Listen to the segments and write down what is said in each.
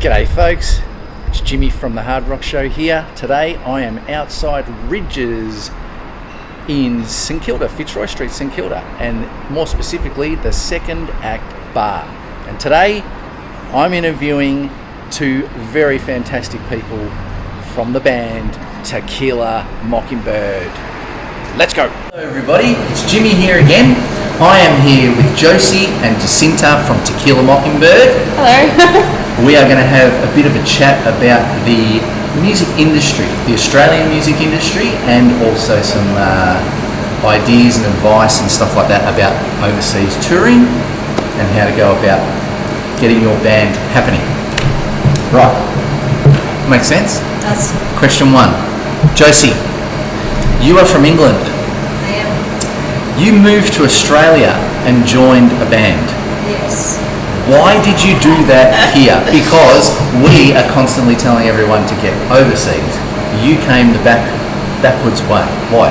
G'day folks, it's Jimmy from the Hard Rock Show here. Today I am outside Ridges in St Kilda, Fitzroy Street, St Kilda, and more specifically the Second Act Bar. And today I'm interviewing two very fantastic people from the band Tequila Mockingbyrd. Let's go. Hello everybody, it's Jimmy here again. I am here with Josie and Jacinta from Tequila Mockingbyrd. Hello. We are going to have a bit of a chat about the music industry, the Australian music industry, and also some ideas and advice and stuff like that about overseas touring and how to go about getting your band happening. Right. Makes sense? Does. Question one. Josie, you are from England. I am. You moved to Australia and joined a band. Yes. Why did you do that here? Because we are constantly telling everyone to get overseas. You came the backwards way. Why?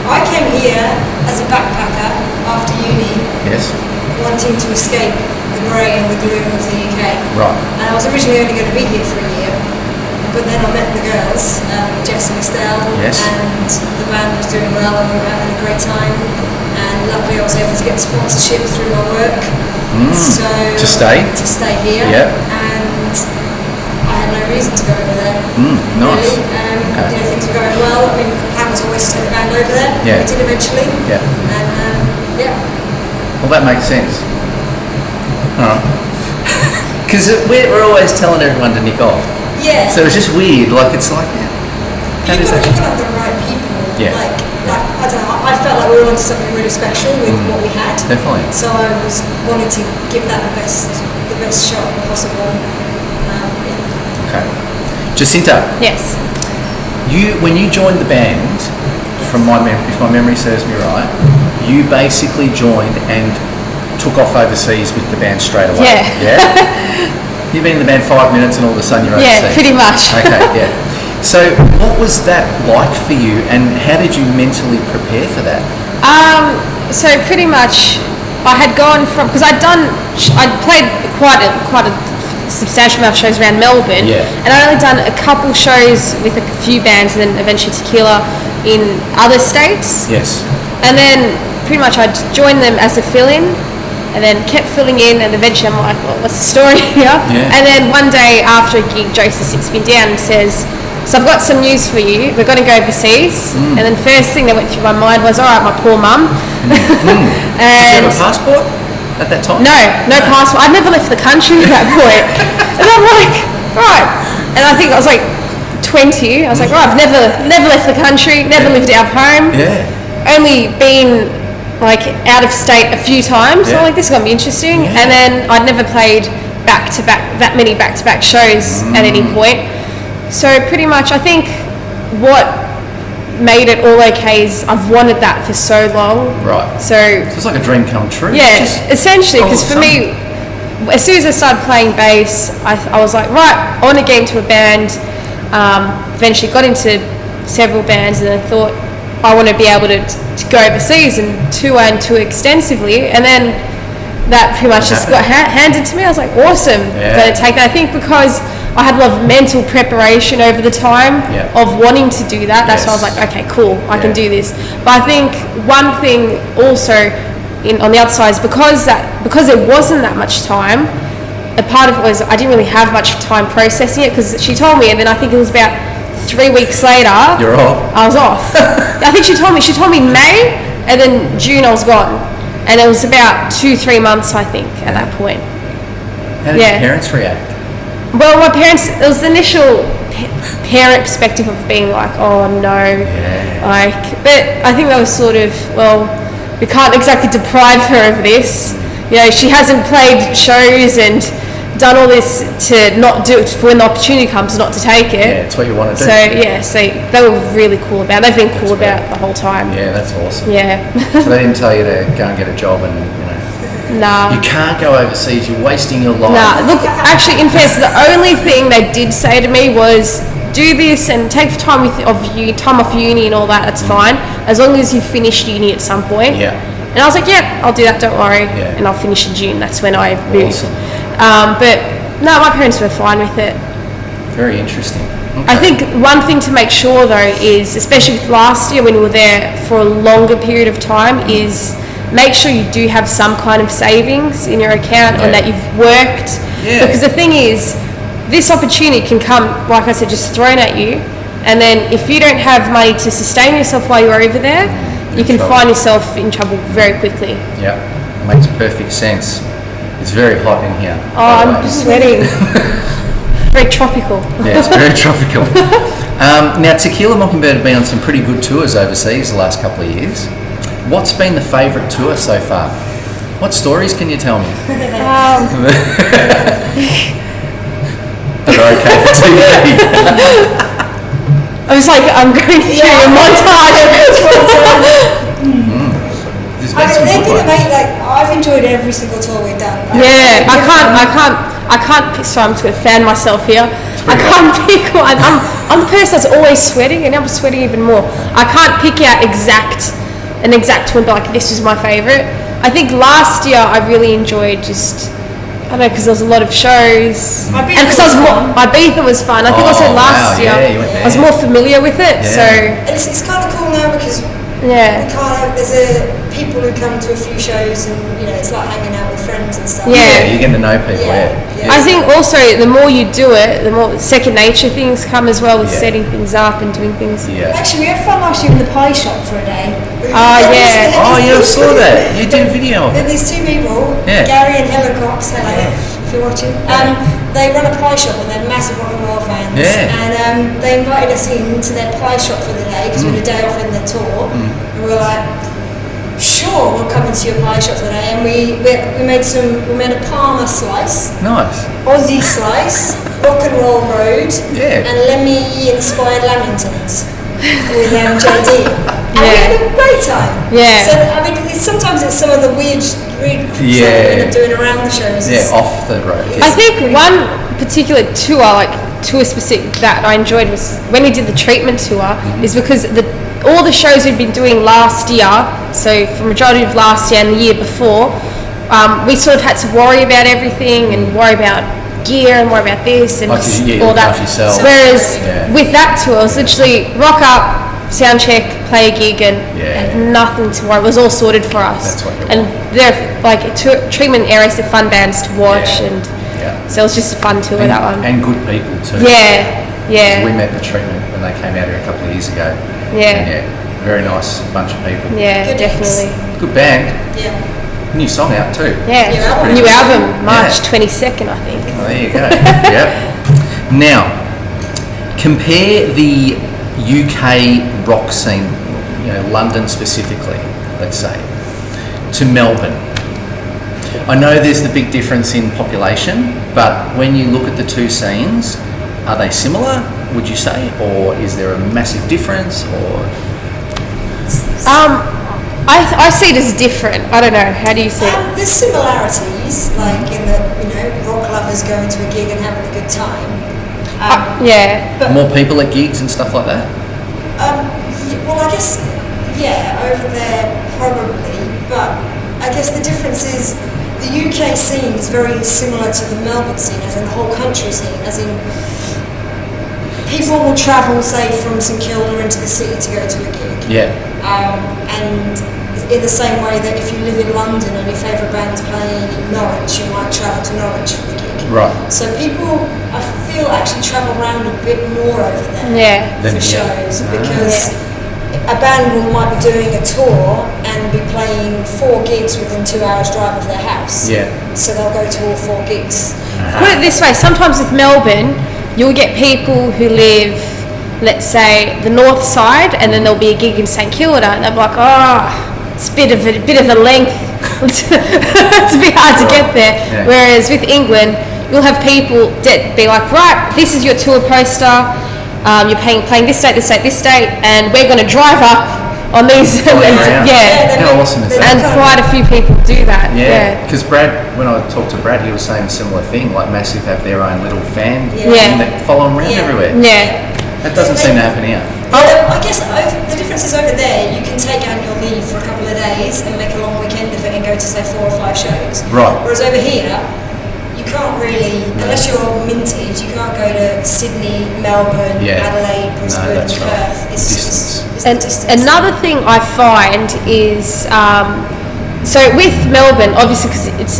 I came here as a backpacker after uni. Yes. Wanting to escape the grey and the gloom of the UK. Right. And I was originally only going to be here for a year, but then I met the girls, Jess and Estelle, Yes. and the band was doing well and we were having a great time. And luckily I was able to get sponsorship through my work. So To stay here, Yep. and I had no reason to go over there. Nice. Really. Okay. Things were going well. I mean, the plan was always to take the band over there. Yeah. We did eventually. Yeah. And Well, that makes sense. Because we're always telling everyone to nick off. yeah. So it's just weird. Like, it's like, how does You've got that? to have the right people. Yeah. Like, I don't know. I felt like we were onto something really special with what we had. Definitely. So I was wanting to give that the best shot possible. Okay. Jacinta, Yes. when you joined the band, from if my memory serves me right, you basically joined and took off overseas with the band straight away. Yeah. Yeah? You've been in the band 5 minutes and all of a sudden you're overseas. Yeah, pretty much. Okay, yeah. So what was that like for you, and how did you mentally prepare for that? So pretty much, I had gone from, because I'd played quite a substantial amount of shows around Melbourne, Yeah. and I'd only done a couple shows with a few bands, and then eventually Tequila in other states. Yes. And then pretty much I'd joined them as a fill-in, and then kept filling in, and eventually I'm like, well, what's the story here? Yeah. And then one day after a gig, Josie sits me down and says, so I've got some news for you. We're going to go overseas. And then first thing that went through my mind was, all right, my poor mum. Did you have And a passport at that time? no passport. I'd never left the country at that point. And I'm like, right. And I think I was like 20. I was like, right, I've never left the country, never lived out of home. Yeah. Only been like out of state a few times. So Yeah. I'm like, this is going to be interesting. Yeah. And then I'd never played that many back-to-back shows at any point. So pretty much, I think what made it all okay is I've wanted that for so long. Right. So it's like a dream come true. yeah, Just essentially, all because of a for me, as soon as I started playing bass, I was like, right, I want to get into a band. Eventually got into several bands, and I thought I want to be able to go overseas and tour extensively, and then that pretty much just got handed to me. I was like, awesome, Yeah. better take that. I think because I had a lot of mental preparation over the time Yeah. of wanting to do that. That's why I was Yes. like, okay, cool, I can Yeah. do this. But I think one thing also on the other side is because there wasn't that much time, a part of it was I didn't really have much time processing it, because she told me, and then I think it was about 3 weeks later, You're off. I was off. I think she told me May, and then June I was gone. And it was about 2-3 months, I think, at that point. How did Yeah. your parents react? Well, my parents, it was the initial parent perspective of being like, oh no. Yeah. But I think that was sort of, well, we can't exactly deprive her of this. You know, she hasn't played shows and done all this to not do it, for when the opportunity comes, not to take it. Yeah, it's what you want to do. So yeah, so they were really cool about it. They've been cool That's about it the whole time. Yeah, that's awesome. Yeah. So they didn't tell you to go and get a job and, Nah. you can't go overseas, you're wasting your life. Nah, look, actually, in fairness, the only thing they did say to me was, do this and take time off uni and all that, that's fine, as long as you finished uni at some point. Yeah. And I was like, yeah, I'll do that, don't worry. Yeah. And I'll finish in June, that's when I moved. Awesome. But No, my parents were fine with it. Very interesting. Okay. I think one thing to make sure though is, especially with last year when we were there for a longer period of time, is make sure you do have some kind of savings in your account and that you've worked. Yeah. Because the thing is, this opportunity can come, like I said, just thrown at you, and then if you don't have money to sustain yourself while you're over there, you can find yourself in trouble very quickly. Yeah, makes perfect sense. It's very hot in here. Oh, I'm sweating. Very tropical. Yeah, it's very tropical. Now, Tequila Mockingbyrd have been on some pretty good tours overseas the last couple of years. What's been the favourite tour so far? What stories can you tell me? They're okay for TV. I was like, I'm going through a montage. I've enjoyed every single tour we've done. Yeah, I can't pick, sorry, I'm just going to fan myself here. I can't pick one. I'm the person that's always sweating, and I'm sweating even more. I can't pick out an exact one, but like this was my favourite. I think last year I really enjoyed I don't know, because there was a lot of shows. And because Ibiza was fun. I think also last year I was more familiar with it. Yeah. So it's kind of cool now because there's people who come to a few shows, and it's like hanging out with friends and stuff. Yeah, you're getting to know people. Yeah. I think also the more you do it, the more second nature things come as well with setting things up and doing things. Yeah. Actually, we had fun last year in the pie shop for a day. Oh yeah. Oh yeah, I saw that. You did a video of There it. these two people, Gary and Helen Cox, hello, if you're watching. They run a pie shop and they're massive rock and roll fans. Yeah. And they invited us in to their pie shop for the day because we had a day off in the tour. And we were like, sure, we'll come into your pie shop for the day. And we made a Parma slice, Nice. Aussie slice, rock and roll road, and Lemmy inspired Lamingtons with JD. And we had a great time. Yeah. So I mean, sometimes it's some of the weird stuff we end up doing around the shows. Yeah, off the road. I think one particular tour specific that I enjoyed was when we did the treatment tour, is because all the shows we'd been doing last year, so for majority of last year and the year before, we sort of had to worry about everything and worry about gear and worry about this and all that. Whereas with that tour, it was literally rock up, sound check, play a gig, and had nothing to worry. It was all sorted for us. And they're like treatment areas, they're fun bands to watch, and so it was just a fun tour, that one. And good people too. Yeah. We met the treatment when they came out here a couple of years ago. Yeah. Very nice bunch of people. Yeah, Good definitely. Good band. Yeah. New song out too. Yeah. New album, March 22nd, I think. Oh, there you go. Yep. Now, compare the UK rock scene, London specifically, let's say, to Melbourne. I know there's the big difference in population, but when you look at the two scenes, are they similar, would you say, or is there a massive difference, or? I see it as different. I don't know. How do you see it? There's similarities, like in the rock lovers going to a gig and having a good time. But more people at gigs and stuff like that? Well, I guess over there probably, but I guess the difference is the UK scene is very similar to the Melbourne scene, as in the whole country scene, as in people will travel, say, from St Kilda into the city to go to a gig. Yeah. And in the same way that if you live in London and your favourite band's playing in Norwich, you might travel to Norwich for the gig. Right. So people, I feel, actually travel around a bit more over there for shows, because a band might be doing a tour and be playing 4 gigs within 2 hours drive of their house. Yeah. So they'll go to all 4 gigs. Put it this way, sometimes with Melbourne, you'll get people who live, let's say, the north side, and then there'll be a gig in St Kilda, and they'll be like, it's a bit of a length. It's a bit hard to get there. Yeah. Whereas with England, you'll have people that be like, right, this is your tour poster. You're playing this date, and we're going to drive up on these. How awesome is that? And quite a few people do that. Yeah, because Brad, when I talked to Brad, he was saying a similar thing. Like Massive have their own little fan thing that follow them around everywhere. Yeah. That doesn't seem to happen here. I guess the difference is over there, you can take annual leave for a couple of days and make a long weekend of it and go to, say, 4 or 5 shows. Right. Whereas over here, you can't really, unless you're minted, you can't go to Sydney, Melbourne, Adelaide, Brisbane, that's Perth. right. It's And the distance. another thing I find is, so with Melbourne, obviously because it's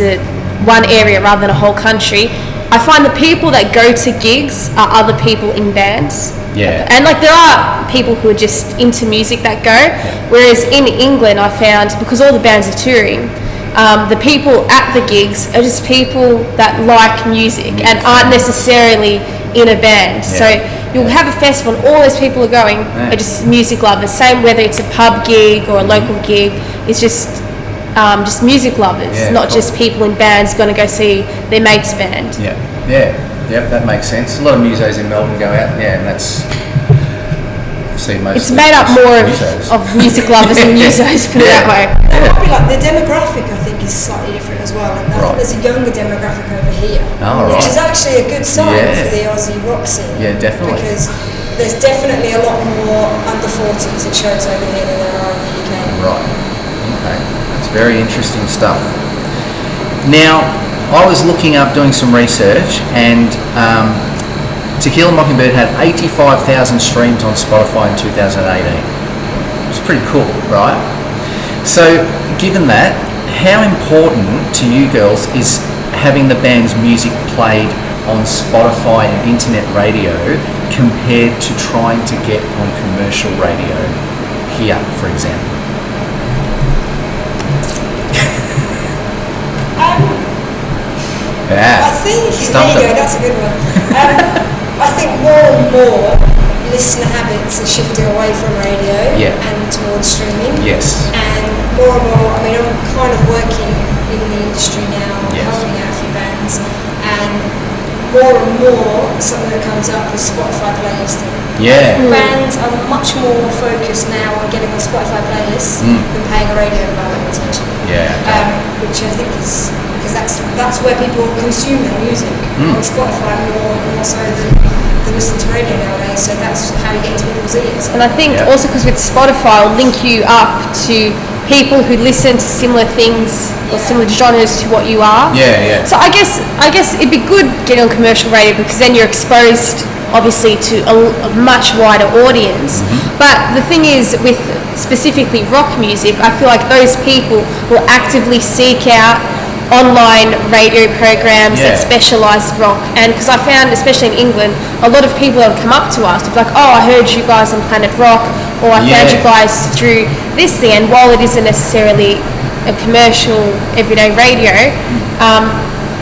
one area rather than a whole country, I find the people that go to gigs are other people in bands. Yeah. And like there are people who are just into music that go, whereas in England I found, because all the bands are touring, the people at the gigs are just people that like music and aren't necessarily in a band. So you'll have a festival and all those people are going are just music lovers. Same whether it's a pub gig or a local gig, it's just music lovers, not just people in bands going to go see their mate's band. Yep, that makes sense. A lot of musos in Melbourne go out, and that's it's made up more of music lovers than musos, put it that way. It might be like the demographic, I think, is slightly different as well. And I think there's a younger demographic over here, which is actually a good sign for the Aussie rock scene. Yeah, definitely. Because there's definitely a lot more under 40s at shows over here than there are in the UK. Right. Okay. That's very interesting stuff. Now, I was looking up, doing some research, and Tequila Mockingbyrd had 85,000 streams on Spotify in 2018. It's pretty cool, right? So, given that, how important to you girls is having the band's music played on Spotify and internet radio compared to trying to get on commercial radio here, for example? I think, there you go, that's a good one. I think more and more listener habits are shifting away from radio and towards streaming. Yes. And more and more, I mean, I'm kind of working in the industry now, helping out a few bands, and more and more, something that comes up is Spotify playlisting. Yeah. Bands are much more focused now on getting on Spotify playlists than paying a radio provider attention. Yeah. Which I think is because that's where people consume their music on Spotify more so than listen to radio nowadays. So that's how you get into people's ears. And I think also because with Spotify, it'll link you up to people who listen to similar things or similar genres to what you are. So I guess it'd be good getting on commercial radio because then you're exposed obviously to a much wider audience. But the thing is with specifically rock music, I feel like those people will actively seek out online radio programs that specialise in rock, and because I found especially in England a lot of people that would come up to us to be like, oh, I heard you guys on Planet Rock, or I found you guys through this thing, and while it isn't necessarily a commercial everyday radio,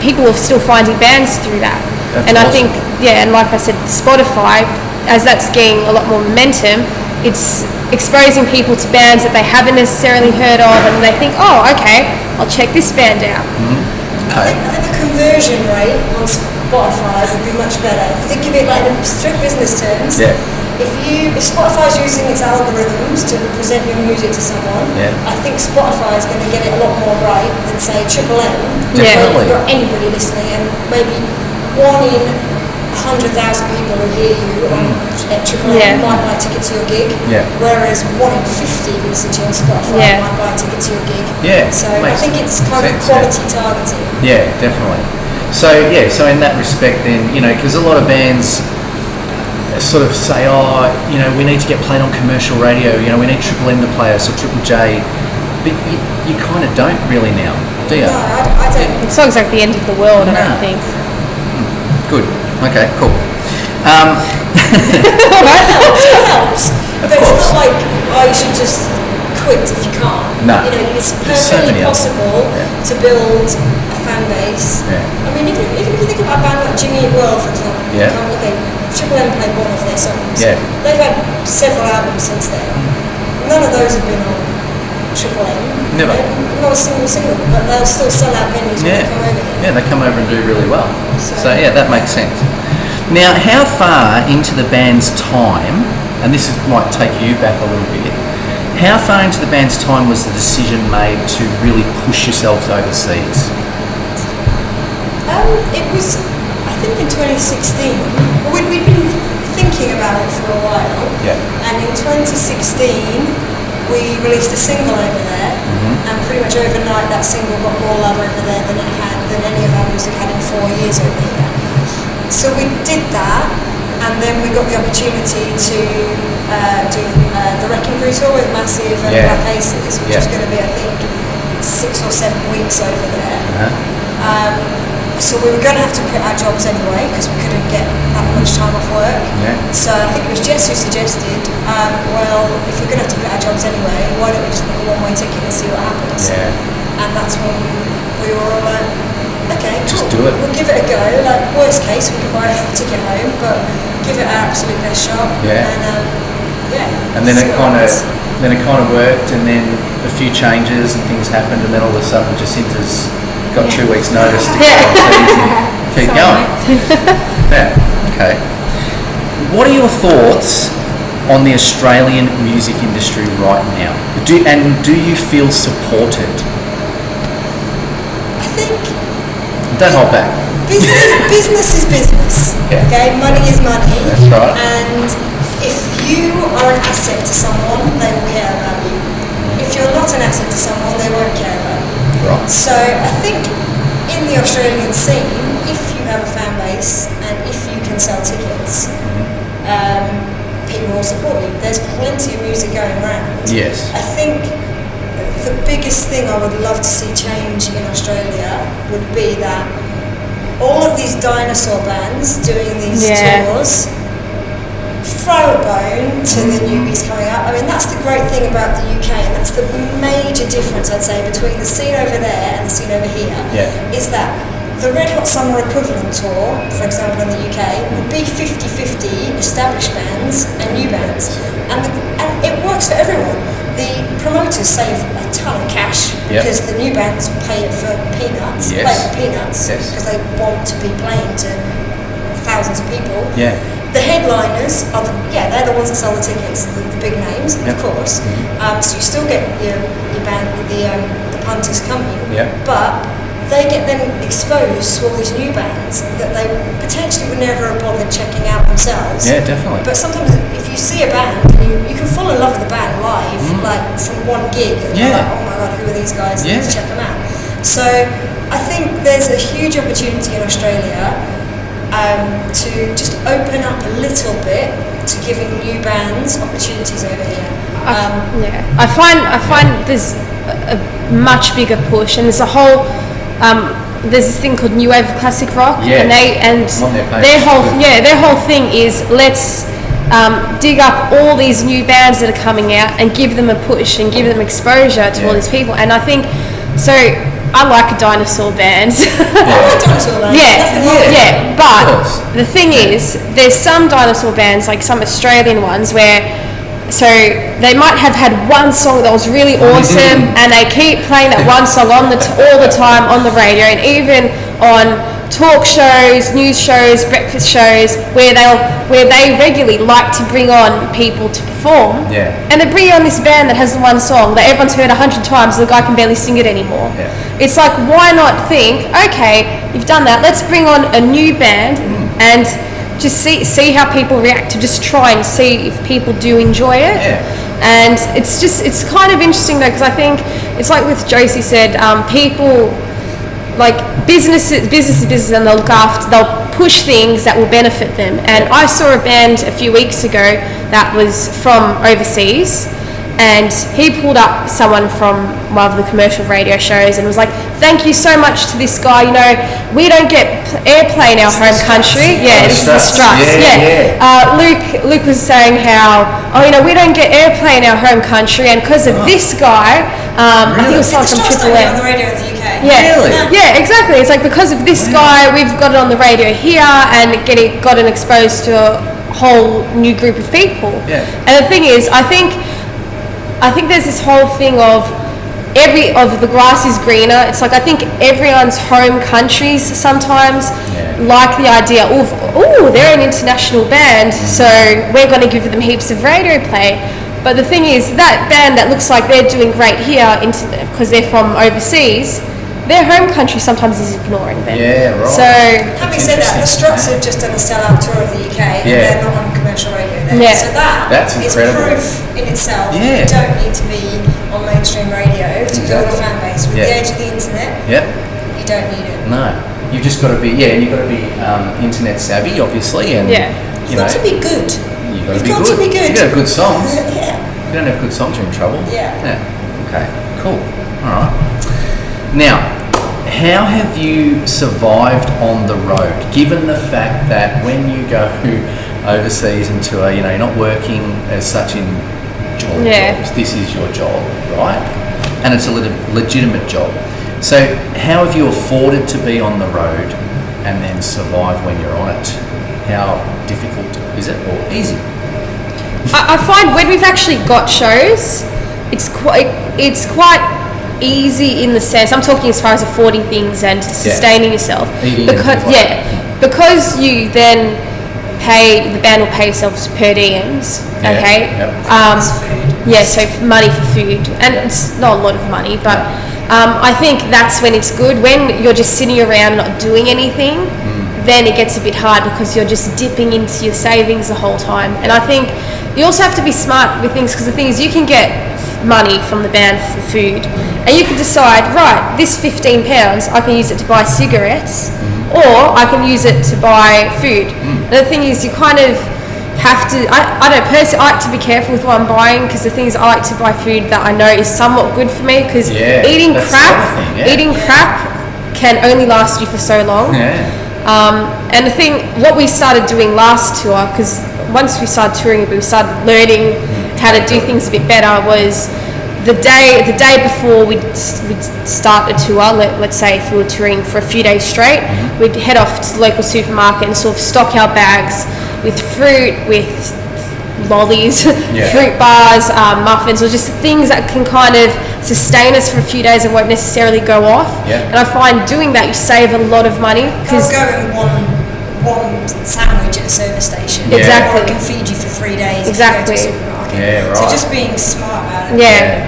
people are still finding bands through that. That's awesome. I think and like I said, Spotify, as that's gaining a lot more momentum, it's exposing people to bands that they haven't necessarily heard of, and they think, oh, okay, I'll check this band out. I think the conversion rate on Spotify would be much better. If you think of it like in strict business terms, if Spotify is using its algorithms to present your music to someone, I think Spotify is going to get it a lot more right than say Triple M. Where you've got anybody listening, and maybe 1 in 100,000 people who hear you at Triple M might buy a ticket to your gig, whereas 1 in 50 who listen to you on Spotify might buy a ticket to your gig. So I think it's kind of quality targeting. Yeah, definitely. So in that respect then, because a lot of bands sort of say, oh, we need to get played on commercial radio, we need Triple M to play us or Triple J, but you kind of don't really now, do you? No, I don't. It's not exactly the end of the world, I don't think. Good. Okay, cool. It helps, but it's not like, you should just quit if you can't. No. It's perfectly possible to build a fan base. I mean, even if you think about a band like Jimmy Eat World, for example, Triple M played one of their songs. They've had several albums since then. None of those have been on Triple M. Never. Not a single, but they'll still sell out venues when they come over here. Yeah, they come over and do really well. So that makes sense. Now, how far into the band's time, and this might take you back a little bit, how far into the band's time was the decision made to really push yourselves overseas? It was, I think in 2016, we'd been thinking about it for a while, and in 2016 we released a single over there, and pretty much overnight that single got more love over there than than any of our music had in 4 years over here. So we did that, and then we got the opportunity to do the Wrecking Crew tour with Massive and Black Aces, which was going to be, I think, 6 or 7 weeks over there. So we were going to have to quit our jobs anyway because we couldn't get that much time off work. So I think it was Jess who suggested, well, if we're going to have to quit our jobs anyway, why don't we just book a one-way ticket and see what happens? And that's when we were all like, okay, cool. Just do it. We'll give it a go. Like, worst case, we can buy a ticket home, but give it our absolute best shot. And then it kind of worked, and then a few changes and things happened, and then all of a sudden Jacinta's got 2 weeks' notice to go and keep going. Okay. What are your thoughts on the Australian music industry right now? Do you feel supported? I think. Don't hold back. Business is business. Okay, money is money. That's right. And if you are an asset to someone, they will care about you. If you're not an asset to someone, they won't care about you. Right. So I think in the Australian scene, if you have a fan base and if you can sell tickets, people will support you. There's plenty of music going around. Yes. I think the biggest thing I would love to see change in Australia would be that all of these dinosaur bands doing these tours throw a bone to the newbies coming up. I mean, that's the great thing about the UK, and that's the major difference, I'd say, between the scene over there and the scene over here, is that the Red Hot Summer equivalent tour, for example, in the UK, would be 50-50 established bands and new bands. And it works for everyone. The promoters save a ton of cash because the new bands pay it for peanuts, because they want to be playing to thousands of people. The headliners are they're the ones that sell the tickets, the big names, of course. So you still get your band, the punters coming, but they get then exposed to all these new bands that they potentially would never have bothered checking out themselves. Yeah, definitely. But sometimes if you see a band, you can fall in love with the band live, like from one gig, and you're like, oh my god, who are these guys? Let's check them out. So I think there's a huge opportunity in Australia to just open up a little bit to giving new bands opportunities over here. I find there's a much bigger push, and there's a whole there's this thing called New Wave Classic Rock, and their whole thing is let's dig up all these new bands that are coming out and give them a push and give them exposure to all these people. And I think so. I like dinosaur bands. But the thing is, there's some dinosaur bands, like some Australian ones, where so they might have had one song that was really awesome, and they keep playing that one song all the time on the radio, and even on talk shows, news shows, breakfast shows, where they regularly like to bring on people to perform. And they bring on this band that has the one song that everyone's heard 100 times, the guy can barely sing it anymore. It's like, why not think, okay, you've done that, let's bring on a new band and just see how people react, to just try and see if people do enjoy it. And it's kind of interesting though, because I think it's like with Josie said, people like business is business, and they'll push things that will benefit them. And I saw a band a few weeks ago that was from overseas, and he pulled up someone from one of the commercial radio shows and was like, thank you so much to this guy, you know, we don't get airplay in our home country. It's the Struts. Luke was saying how, we don't get airplay in our home country, and because of this guy, I think it was someone from Triple M. On the radio in the UK. Yeah, exactly. It's like, because of this guy, we've got it on the radio here, and gotten exposed to a whole new group of people. And the thing is, I think there's this whole thing of the grass is greener. It's like, I think everyone's home countries sometimes like the idea of, they're an international band, so we're going to give them heaps of radio play. But the thing is, that band that looks like they're doing great here because they're from overseas, their home country sometimes is ignoring them. So having said that, the Struts have just done a sellout tour of the UK, and they're not on commercial radio there. So that's is proof in itself. You don't need to be on mainstream radio to build a fan base. With the age of the internet, you don't need it. No. You've just got to be, and you've got to be internet savvy, obviously, and You've got to be good. You've got to be good. You've got to have good songs. Yeah. If you don't have good songs, you're in trouble. Yeah. Okay, cool. All right. Now, how have you survived on the road, given the fact that when you go overseas and tour, you're not working as such in jobs. This is your job, right? And it's a legitimate job. So how have you afforded to be on the road and then survive when you're on it? How difficult is it, or easy? I find when we've actually got shows, it's quite easy in the sense, I'm talking as far as affording things and sustaining yourself. Because you then pay, the band will pay themselves per diems, okay? So money for food, and it's not a lot of money, but I think that's when it's good. When you're just sitting around not doing anything, then it gets a bit hard because you're just dipping into your savings the whole time. And I think you also have to be smart with things, because the thing is, you can get money from the band for food, and you can decide, right, this £15 I can use it to buy cigarettes, or I can use it to buy food. And the thing is, you kind of have to, I don't personally, I like to be careful with what I'm buying, because the thing is, I like to buy food that I know is somewhat good for me, because eating crap can only last you for so long. And the thing, what we started doing last tour, because once we started touring, we started learning how to do things a bit better, was the day before we'd start a tour, let's say if we were touring for a few days straight, we'd head off to the local supermarket and sort of stock our bags with fruit, with lollies, fruit bars, muffins, or just things that can kind of sustain us for a few days and won't necessarily go off. And I find doing that, you save a lot of money. Because going one sandwich at a service station, exactly, or it can feed you for 3 days. Exactly. If you go to a supermarket. Yeah, right. So just being smart about it.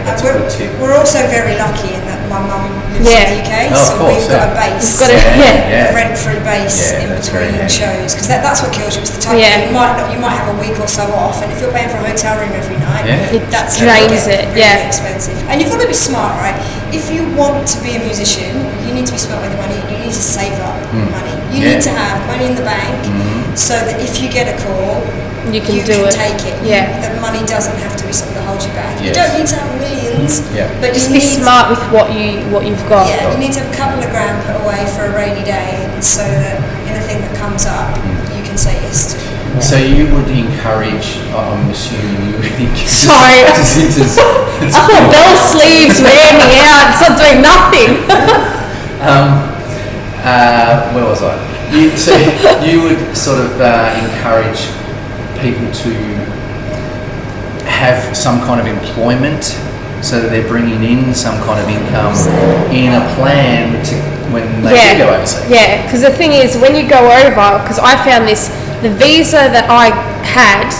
That's a good tip. We're also very lucky in that my mum lives in the UK, so we've got a base, a rent-free base in between shows, because that's what kills you. It's the time you might have a week or so off, and if you're paying for a hotel room every night, that's drains it. Really expensive. And you've got to be smart, right? If you want to be a musician, you need to be smart with your money. You need to save up money. You need to have money in the bank, so that if you get a call, you can take it. The money doesn't have to be something that holds you back. You don't need to have millions, but just you be smart with what you've got. You need to have a couple of grand put away for a rainy day, so that anything that comes up, you can say yes to. So you would encourage, I'm assuming you would encourage. Sorry. I thought bell sleeves ran me out. It's not doing nothing. Where was I? You would sort of encourage people to have some kind of employment, so that they're bringing in some kind of income in a plan to when they do go overseas. Yeah, because the thing is, when you go over, because I found this, the visa that I had,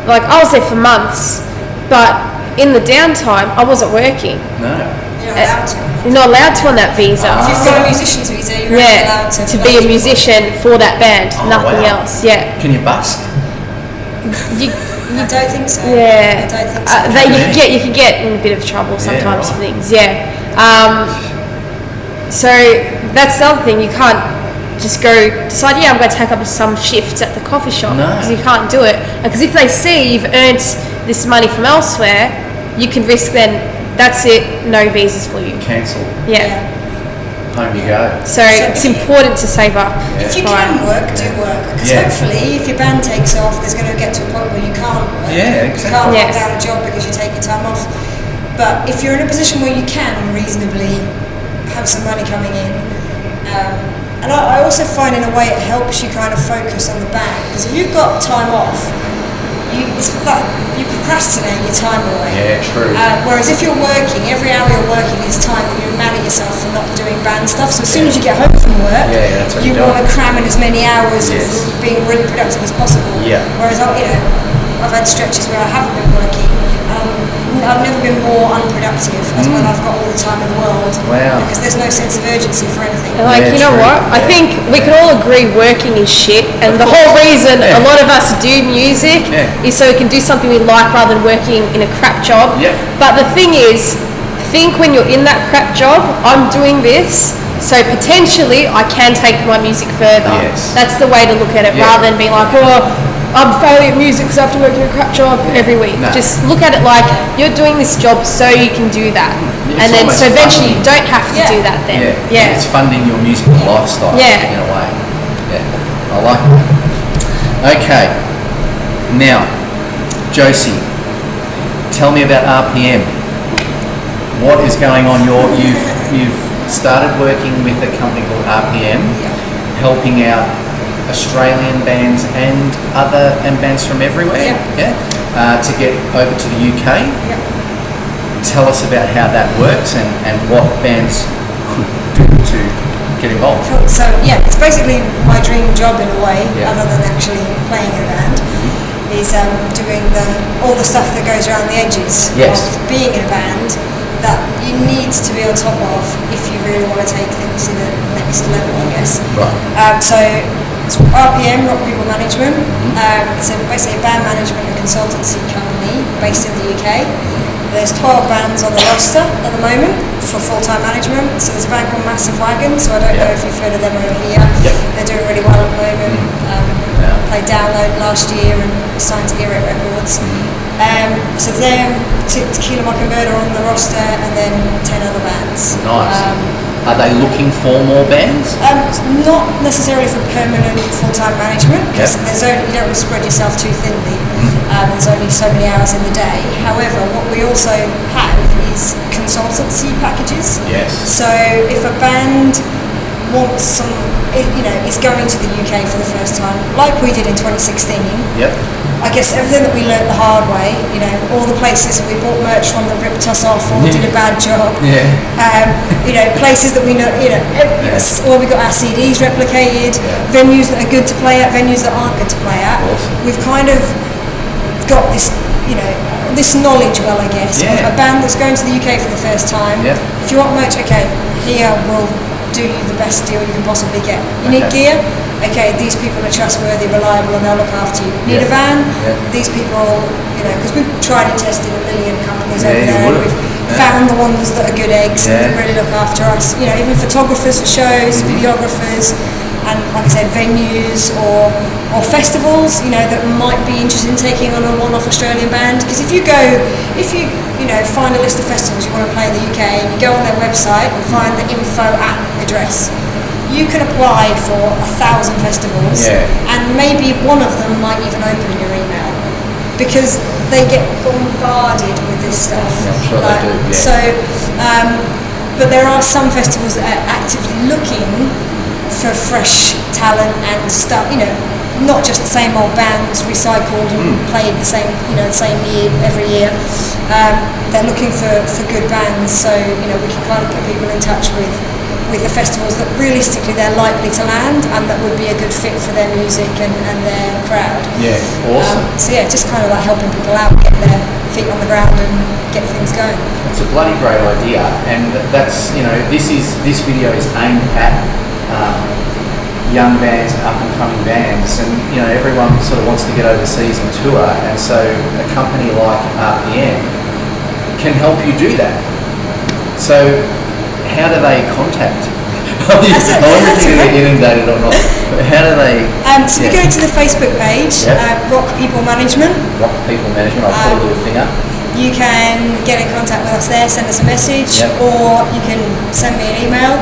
like I was there for months, but in the downtime I wasn't working. No. You're not allowed to. You're not allowed to on that visa. If you've got a musician's visa, you're only allowed to be a musician for that band, nothing else. Yeah. Can you busk? I don't think so. Yeah. I don't think so. You can get in a bit of trouble sometimes for things. Yeah. So that's the other thing. You can't just go decide, I'm going to take up some shifts at the coffee shop, because you can't do it. Because if they see you've earned this money from elsewhere, you can risk then, that's it, no visas for you. Cancel. Yeah. Home you go. So it's important to save up. If you can work, do work. Because hopefully, if your band takes off, there's going to get to a point where you can't work. Yeah, exactly. You can't hold down a job because you're taking time off. But if you're in a position where you can reasonably have some money coming in, and I also find in a way it helps you kind of focus on the band, because if you've got time off, you procrastinate your time away. Yeah, true. Whereas if you're working, every hour you're working is time that you're mad at yourself for not doing band stuff. So as soon as you get home from work, you want to cram in as many hours of being really productive as possible. Whereas I've had stretches where I haven't been working. I've never been more unproductive as when I've got all the time in the world. Wow. Because there's no sense of urgency for anything. Like, you know what? I think we can all agree working is shit, and the whole reason a lot of us do music is so we can do something we like rather than working in a crap job. But the thing is, think when you're in that crap job, I'm doing this, so potentially I can take my music further. Yes. That's the way to look at it, rather than being like, oh, I'm failing at music because I have to work in a crap job every week. No. Just look at it like you're doing this job so you can do that. It's and then almost so eventually funding. you don't have to do that then. Yeah. It's funding your musical lifestyle Yeah. in a way. Yeah. I like that. Okay. Now, Josie, tell me about RPM. What is going on? You've started working with a company called RPM, helping out Australian bands and bands from everywhere, to get over to the UK. Tell us about how that works and what bands could do to get involved. So it's basically my dream job in a way, other than actually playing in a band, is doing all the stuff that goes around the edges of being in a band that you need to be on top of if you really want to take things to the next level, I guess. Right. So it's RPM, Rock People Management. It's basically a band management and consultancy company based in the UK. There's 12 bands on the roster at the moment for full-time management. So there's a band called Massive Wagon, so I don't know if you've heard of them over here. They're doing really well at the moment. Played Download last year and signed to Earache Records. So them, Tequila Mockingbyrd are on the roster, and then 10 other bands. Nice. Are they looking for more bands? Not necessarily for permanent full-time management, because you don't want to spread yourself too thinly. There's only so many hours in the day. However, what we also have is consultancy packages. Yes. So if a band wants is going to the UK for the first time, like we did in 2016. I guess everything that we learnt the hard way, all the places that we bought merch from that ripped us off or did a bad job, places that we know, where we got our CDs replicated, venues that are good to play at, venues that aren't good to play at. Awesome. We've kind of got this, this knowledge, of a band that's going to the UK for the first time. If you want merch, here we'll do you the best deal you can possibly get. You need gear? These people are trustworthy, reliable, and they'll look after you. Need a van? These people, because we've tried and tested a million companies over there. We've found the ones that are good eggs and that really look after us. Even photographers for shows, videographers, and like I said, venues or festivals, that might be interested in taking on a one-off Australian band. Because if you find a list of festivals you want to play in the UK, and you go on their website and find the info at address, you can apply for 1,000 festivals, and maybe one of them might even open your email, because they get bombarded with this stuff. I'm sure they do. So, but there are some festivals that are actively looking for fresh talent and stuff. Not just the same old bands recycled and played the same year every year. They're looking for good bands, so we can kind of put people in touch with the festivals that realistically they're likely to land and that would be a good fit for their music and their crowd. Awesome. Just kind of like helping people out, get their feet on the ground and get things going. It's a bloody great idea, and that's this video is aimed at young bands, up and coming bands, and everyone sort of wants to get overseas and tour, and so a company like RPM can help you do that. So how do they contact? I wonder if you get inundated or not. But how do they? So if you go to the Facebook page, Rock People Management. Rock People Management. I'll put a little thing up. You can get in contact with us there, send us a message, or you can send me an email,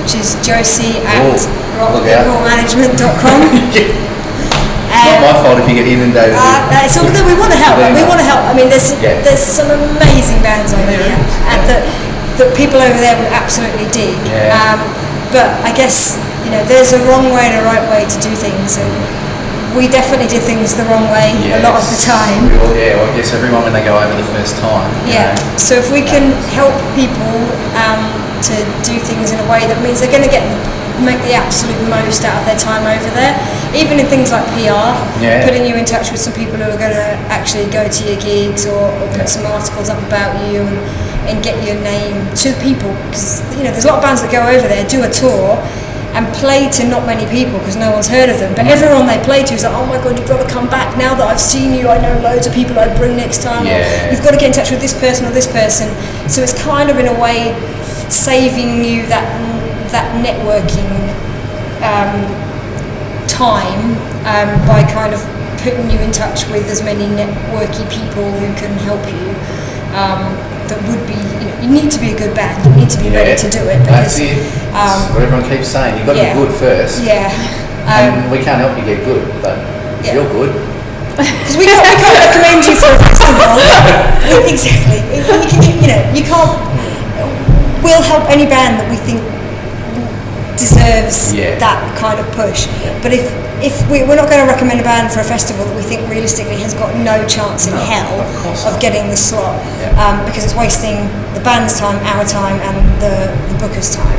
which is josie@rockpeoplemanagement.com. It's not my fault if you get inundated. We want to help. We want to help. I mean, there's some amazing bands over here that people over there would absolutely dig. But I guess there's a wrong way and a right way to do things, and we definitely did things the wrong way a lot of the time. I guess everyone when they go over the first time. So if we can help people to do things in a way that means they're going to make the absolute most out of their time over there, even in things like PR, putting you in touch with some people who are going to actually go to your gigs or put some articles up about you and get your name to people, because there's a lot of bands that go over there, do a tour, and play to not many people because no one's heard of them, but everyone they play to is like, oh my god, you've got to come back now that I've seen you, I know loads of people I'd bring next time, or you've got to get in touch with this person or this person. So it's kind of in a way saving you that networking time by kind of putting you in touch with as many networky people who can help you. That would be, you need to be a good band, you need to be ready to do it. Because, that's it. What everyone keeps saying, you've got to be good first. Yeah. And we can't help you get good, but if you're good. Because we can't recommend you for a festival. Exactly. You can't. We'll help any band that we think deserves that kind of push. Yeah. But if we're not going to recommend a band for a festival that we think realistically has got no chance in hell of getting the slot, because it's wasting the band's time, our time, and the booker's time.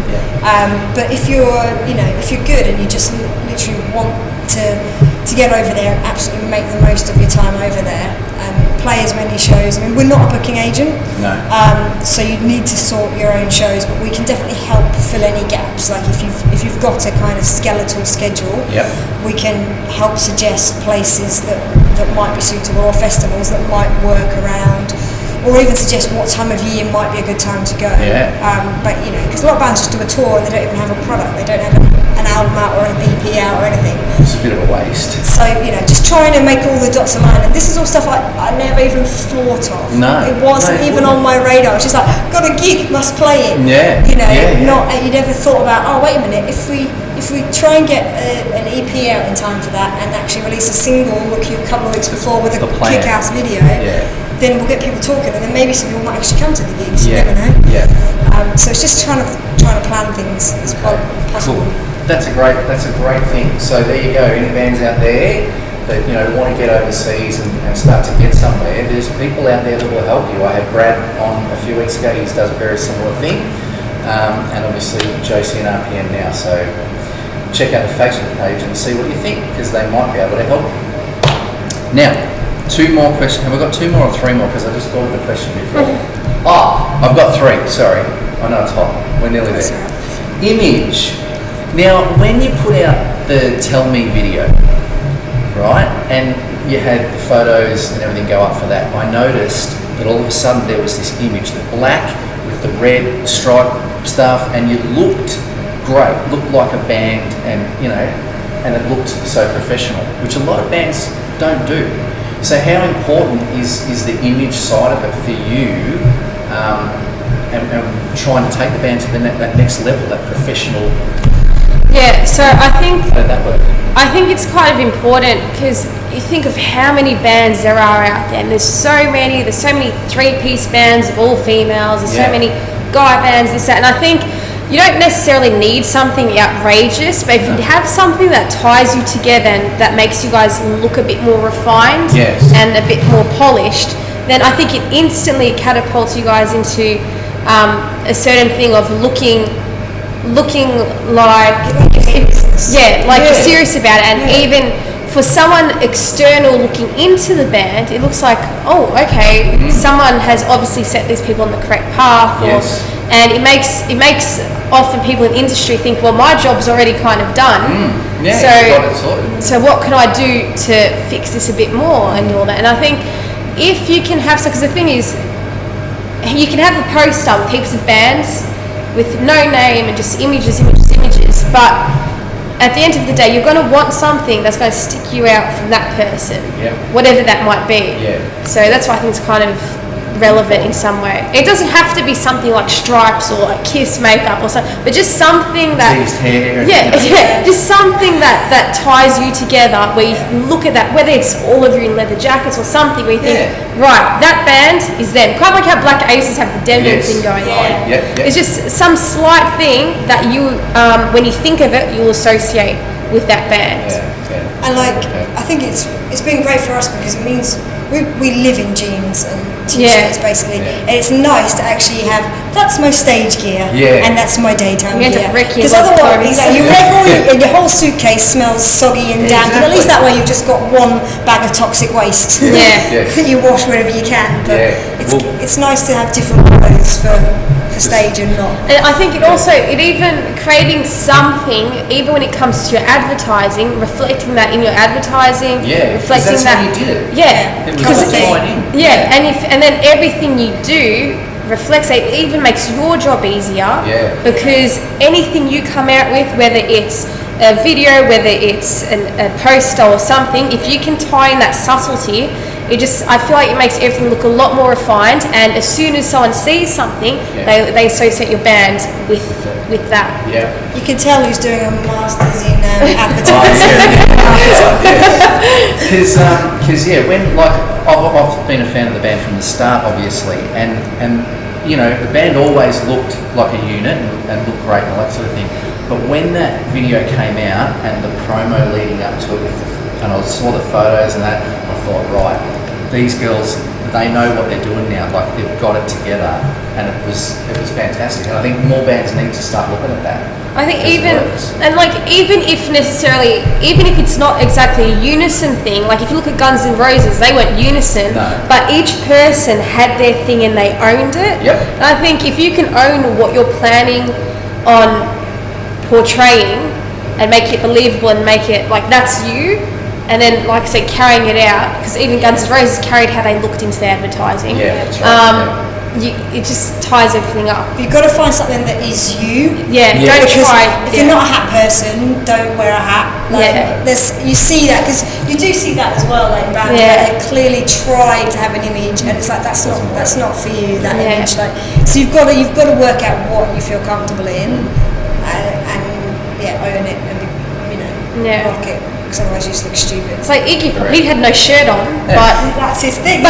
But if you're good and you just literally want to get over there and absolutely make the most of your time over there and play as many shows. I mean, we're not a booking agent, so you need to sort your own shows, but we can definitely help fill any gaps. Like if you've got a kind of skeletal schedule, we can help suggest places that might be suitable, or festivals that might work around, or even suggest what time of year might be a good time to go. But because a lot of bands just do a tour and they don't even have a product, they don't have an album out or an EP out or anything. It's a bit of a waste. So just trying to make all the dots align, and this is all stuff I never even thought of. It wasn't even on my radar. It's just like, got a gig, must play it. Not you never thought about, oh wait a minute, if we try and get an EP out in time for that and actually release a single a couple of weeks before with a kick-ass video, then we'll get people talking, and then maybe some people might actually come to the gigs. You never know. So it's just trying to plan things as possible. Cool. That's a great thing. So there you go. Any bands out there that want to get overseas and start to get somewhere, there's people out there that will help you. I had Brad on a few weeks ago. He does a very similar thing, and obviously Josie and RPM now. So check out the Facebook page and see what you think, because they might be able to help you. Now, 2 more questions. Have we got 2 more or 3 more? Because I just thought of the question before. I've got 3. Sorry, I know it's hot. We're nearly there. Image. Now, when you put out the Tell Me video, right, and you had the photos and everything go up for that, I noticed that all of a sudden there was this image, the black with the red stripe stuff, and you looked great, looked like a band, and and it looked so professional, which a lot of bands don't do. So how important is the image side of it for you, and trying to take the band to that next level, that professional? Yeah, so I think How did that work? I think it's kind of important, because you think of how many bands there are out there, and there's so many 3-piece bands of all females, there's so many guy bands, this, that, and I think you don't necessarily need something outrageous, but if you have something that ties you together and that makes you guys look a bit more refined and a bit more polished, then I think it instantly catapults you guys into a certain thing of looking like you're serious about it. And even for someone external looking into the band, it looks like, oh, okay, someone has obviously set these people on the correct path, and it makes often people in the industry think, well, my job's already kind of done, so what can I do to fix this a bit more and all that. And I think if you can have, because the thing is, you can have a poster with heaps of bands with no name and just images, but at the end of the day, you're going to want something that's going to stick you out from that person, whatever that might be. So that's why I think it's kind of relevant in some way. It doesn't have to be something like stripes or like Kiss makeup or something, but just something that just something that ties you together, where you look at that, whether it's all of you in leather jackets or something, where you think, right, that band is them. Kind of like how Black Aces have the denim thing going on. It's just some slight thing that you, when you think of it, you'll associate with that band. And I think it's been great for us, because it means we live in jeans and t-shirts basically, and it's nice to actually have, that's my stage gear, and that's my daytime gear. Because otherwise, you wreck your whole suitcase smells soggy and damp, and at least that way you've just got one bag of toxic waste that you wash wherever you can. But it's nice to have different clothes for the stage and not. And I think it even creating something, even when it comes to your advertising, reflecting that in your advertising, reflecting that's that. how you did it. Yeah, it was fine in. Yeah, and then everything you do reflects it. It even makes your job easier. Yeah. Because anything you come out with, whether it's a video, whether it's a poster or something, if you can tie in that subtlety, I feel like it makes everything look a lot more refined, and as soon as someone sees something, they associate your band with that. Yeah. You can tell who's doing a master's in advertising. Because when I've been a fan of the band from the start, obviously, and the band always looked like a unit and looked great and all that sort of thing. But when that video came out and the promo leading up to it, and I saw the photos and that, I thought, right, these girls, they know what they're doing now. Like, they've got it together, and it was fantastic. And I think more bands need to start looking at that. I think even if it's not exactly a unison thing, like if you look at Guns N' Roses, they weren't unison, but each person had their thing and they owned it. Yep. And I think if you can own what you're planning on portraying and make it believable and make it like that's you, and then, like I said, carrying it out, because even Guns N' Roses carried how they looked into their advertising. Yeah, that's right. It just ties everything up. You've got to find something that is you. Don't try. If you're not a hat person, don't wear a hat. You see that, because you do see that as well. Like bands that clearly tried to have an image, and it's like that's not for you. That image. Like, so you've got to work out what you feel comfortable in, and own it, and rock it. Because otherwise you just look stupid. It's like Iggy Pop, he had no shirt on, but that's his thing.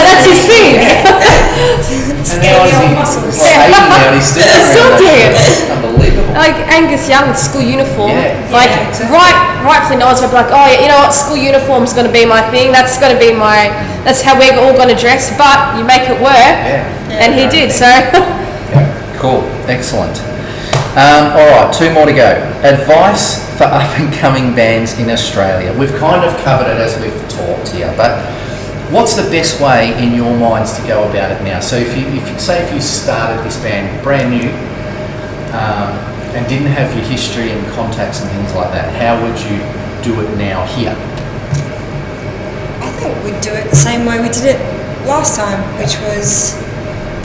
Scaly old muscles. He's still doing it. Unbelievable. Like Angus Young with school uniform. Exactly. Rightfully no one's going to be like, oh, you know what, school uniform's going to be my thing. That's how we're all going to dress. But you make it work, and he did. So. Cool. Excellent. All right, 2 more to go. Advice for up-and-coming bands in Australia. We've kind of covered it as we've talked here, but what's the best way in your minds to go about it now? So if you started this band brand new and didn't have your history and contacts and things like that, how would you do it now here? I think we'd do it the same way we did it last time, which was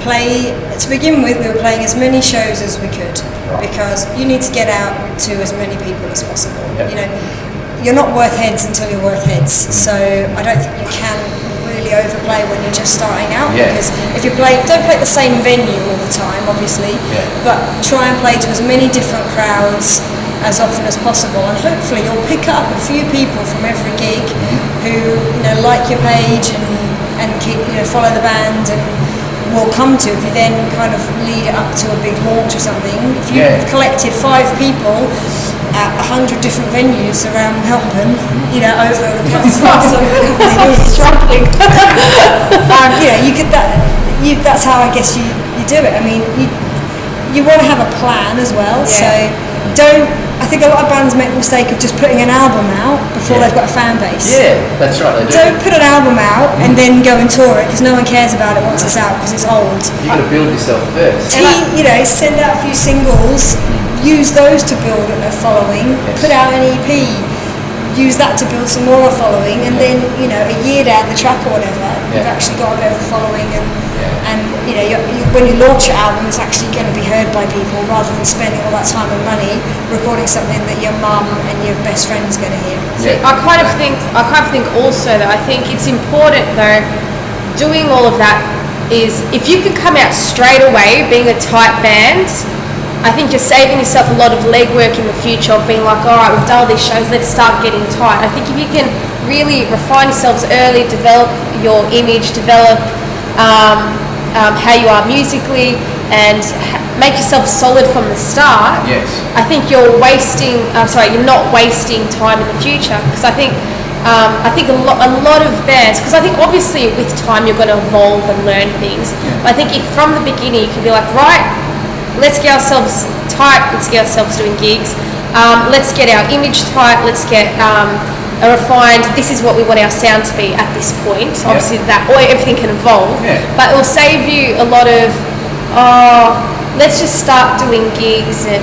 play. To begin with, we were playing as many shows as we could, because you need to get out to as many people as possible. You're not worth heads until you're worth heads, so I don't think you can really overplay when you're just starting out, because if you don't play the same venue all the time, obviously, but try and play to as many different crowds as often as possible, and hopefully you'll pick up a few people from every gig who like your page and keep follow the band and will come to. If you then kind of lead it up to a big launch or something, if you've collected 5 people at 100 different venues around Melbourne, over the past struggling. you could that's how I guess you do it. I mean, you want to have a plan as well. So I think a lot of bands make the mistake of just putting an album out before they've got a fan base. Yeah, that's right. Don't put an album out and then go and tour it, because no one cares about it once it's out, because it's old. You've got to build yourself first. Send out a few singles, use those to build a following, put out an EP, use that to build some more following, and then a year down the track or whatever, you've actually got a bit of a following, and when you launch your album, it's actually going to be heard by people, rather than spending all that time and money recording something that your mum and your best friend's going to hear. I kind of think also that I think it's important though, doing all of that is, if you can come out straight away being a tight band, I think you're saving yourself a lot of legwork in the future of being like, all right, we've done all these shows, let's start getting tight. I think if you can really refine yourselves early, develop your image, develop how you are musically, and make yourself solid from the start. I think you're not wasting time in the future, because I think a lot of bands, because I think obviously with time you're going to evolve and learn things, but I think if from the beginning you can be like, right, let's get ourselves tight, let's get ourselves doing gigs, let's get our image tight, let's get a refined, this is what we want our sound to be at this point. Obviously everything can evolve, but it will save you a lot of let's just start doing gigs and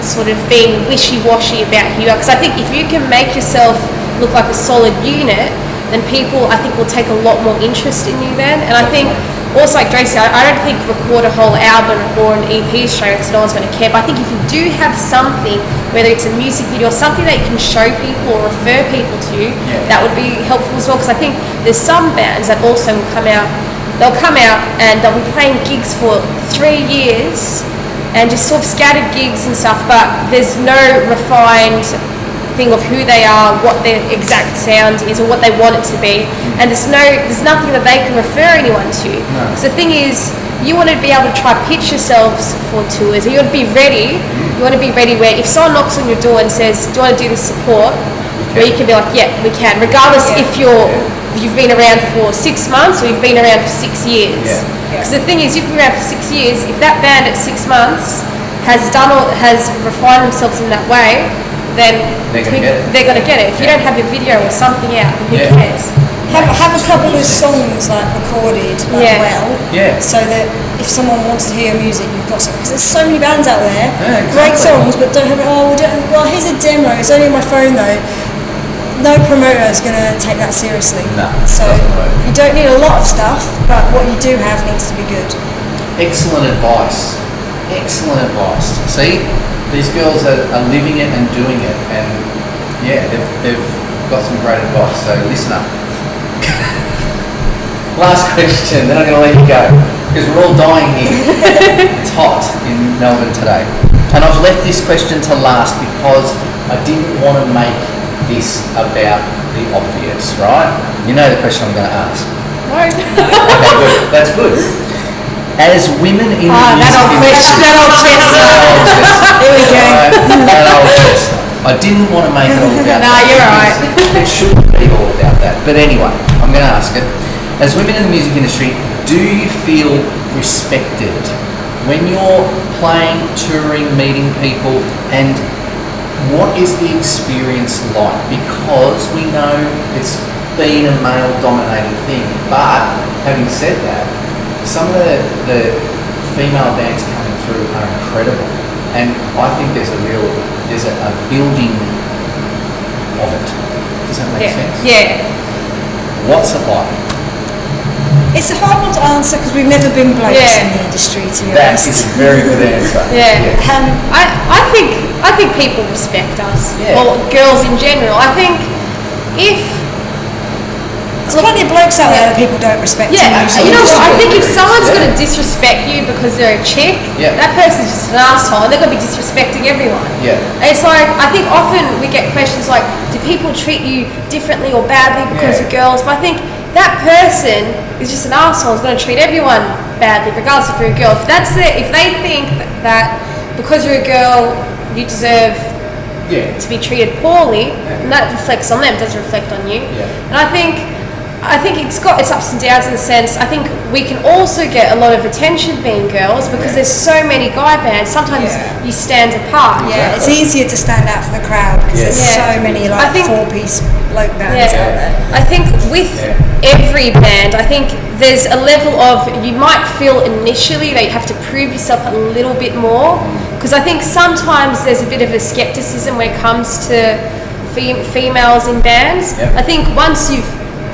sort of being wishy-washy about who you are. Because I think if you can make yourself look like a solid unit, then people, I think, will take a lot more interest in you then. And I think also, like Josie, I don't think record a whole album or an EP straight because no one's going to care. But I think if you do have something, whether it's a music video or something that you can show people or refer people to, that would be helpful as well. Because I think there's some bands that also will come out. They'll come out and they'll be playing gigs for 3 years and just sort of scattered gigs and stuff. But there's no refined thing of who they are, what their exact sound is, or what they want it to be, and there's nothing that they can refer anyone to. Because the thing is, you want to be able to try pitch yourselves for tours, and you want to be ready. You want to be ready where if someone knocks on your door and says, "Do you want to do this support?" where you can be like, "Yeah, we can," regardless if you've been around for 6 months or you've been around for 6 years. Because the thing is, you've been around for 6 years. If that band at 6 months has refined themselves in that way, then they're going to get it. If you don't have your video or something out, who cares? Have a couple of songs like recorded well, so that if someone wants to hear music, you've got something. Because there's so many bands out there, great songs, but don't have. Well, here's a demo. It's only on my phone though. No promoter is going to take that seriously. No, so you don't need a lot of stuff, but what you do have needs to be good. Excellent advice. Excellent advice. See, these girls are living it and doing it, and they've got some great advice. So listen up. Last question, then I'm going to let you go because we're all dying here. It's hot in Melbourne today, and I've left this question to last because I didn't want to make this about the obvious, right? You know the question I'm going to ask. No. Okay, good. That's good. As women in the music industry, that old chestnut. There we go. That old chestnut. I didn't want to make it all about that. No, you're right. It shouldn't be all about that. But anyway, I'm going to ask it. As women in the music industry, do you feel respected when you're playing, touring, meeting people, and what is the experience like? Because we know it's been a male-dominated thing, but having said that, some of the female bands coming through are incredible, and I think there's a building of it. Does that make sense? Yeah. What's it like? It's a hard one to answer because we've never been blokes in the industry, to be That honest. is a very good answer. I think people respect us, or girls in general. I think if there's plenty of blokes out there that people don't respect. You know what? I think if someone's going to disrespect you because they're a chick, that person's just an asshole, and they're going to be disrespecting everyone. Yeah. And it's like, I think often we get questions like, do people treat you differently or badly because you're girls? But I think that person is just an asshole, is going to treat everyone badly, regardless if you're a girl. If they think that because you're a girl, you deserve to be treated poorly, and that reflects on them, it doesn't reflect on you. And I think it's got its ups and downs in the sense, I think we can also get a lot of attention being girls because there's so many guy bands. Sometimes you stand apart. Yeah, it's easier to stand out for the crowd because there's so many four-piece bloke bands out there. I think with every band, I think there's a level of, you might feel initially that you have to prove yourself a little bit more, because I think sometimes there's a bit of a skepticism when it comes to females in bands. I think once you've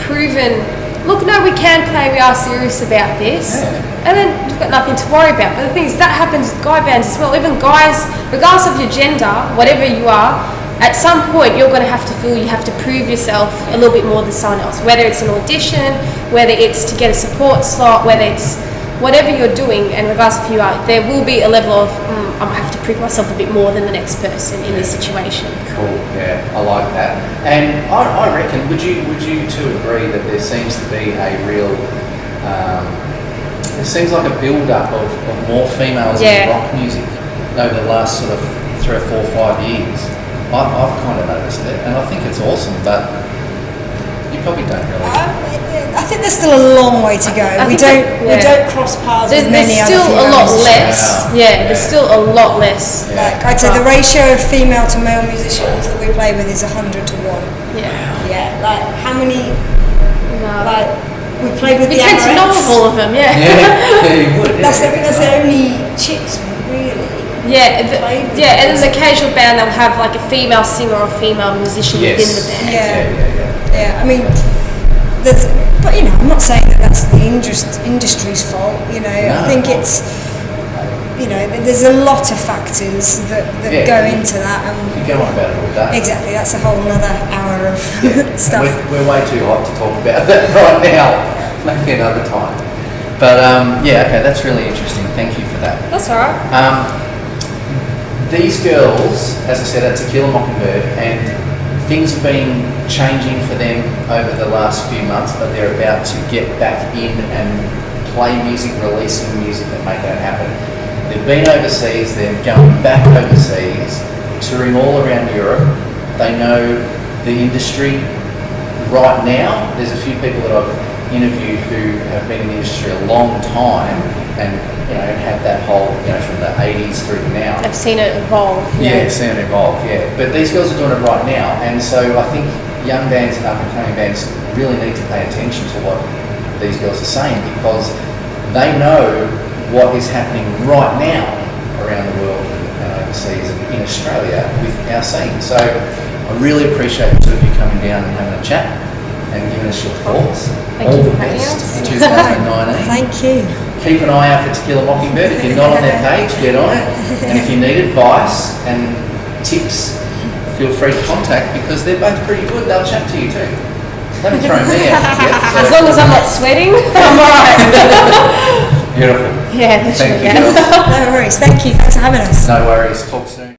proven, look, no, we can play, we are serious about this, and then you've got nothing to worry about. But the thing is, that happens with guy bands as well. Even guys, regardless of your gender, whatever you are, at some point you're going to have to feel you have to prove yourself a little bit more than someone else, whether it's an audition, whether it's to get a support slot, whether it's whatever you're doing, and regardless of who you are, there will be a level of I have to prove myself a bit more than the next person in this situation. Cool, I like that. And I reckon, would you two agree that there seems to be a real, it seems like a build-up of more females in rock music over the last sort of 3 or 4 or 5 years. I've kind of noticed it, and I think it's awesome, but you probably don't really. I think there's still a long way to go. We don't cross paths with many other females. There's still a lot less. There's still a lot less. Like I'd say the ratio of female to male musicians that we play with is 100 to 1. Yeah. Like how many? No. Like we played with We the tend to know Amaranths. all of them, yeah. Yeah, you would. That's the only chicks really. Yeah, Played with and then them. the casual band they'll have like a female singer or female musician Yes. within the band. Yeah. I mean, but you know, I'm not saying that that's the industry's fault. You know, No. I think it's, you know, there's a lot of factors that Yeah. go into that, and You go on about it all day. exactly, that's a whole another hour of And stuff. we're way too hot to talk about that right now. Maybe another time. But okay, that's really interesting. Thank you for that. That's alright. These girls, as I said, are Tequila Mockingbyrd, and things have been changing for them over the last few months, but they're about to get back in and play music, releasing music and make that happen. They've been overseas, they're going back overseas, touring all around Europe. They know the industry right now. There's a few people that I've interviewed who have been in the industry a long time and, you know, had that whole, you know, from the 80s through to now. I've seen it evolve. Yeah, seen it evolve, yeah. But these girls are doing it right now, and so I think young bands and up-and-coming bands really need to pay attention to what these girls are saying, because they know what is happening right now around the world and overseas and in Australia with our scene. So I really appreciate the two of you coming down and having a chat and giving us your thoughts. Thank All you the for having best us. in 2019. Thank you. Keep an eye out for Tequila Mockingbyrd. If you're not on their page, get on it. And if you need advice and tips, feel free to contact, because they're both pretty good. They'll chat to you too. Don't throw me out yet. As long as I'm not sweating, I'm alright. Beautiful. Yeah, that's Thank you, right. girls. No worries. Thank you. Thanks for having us. No worries. Talk soon.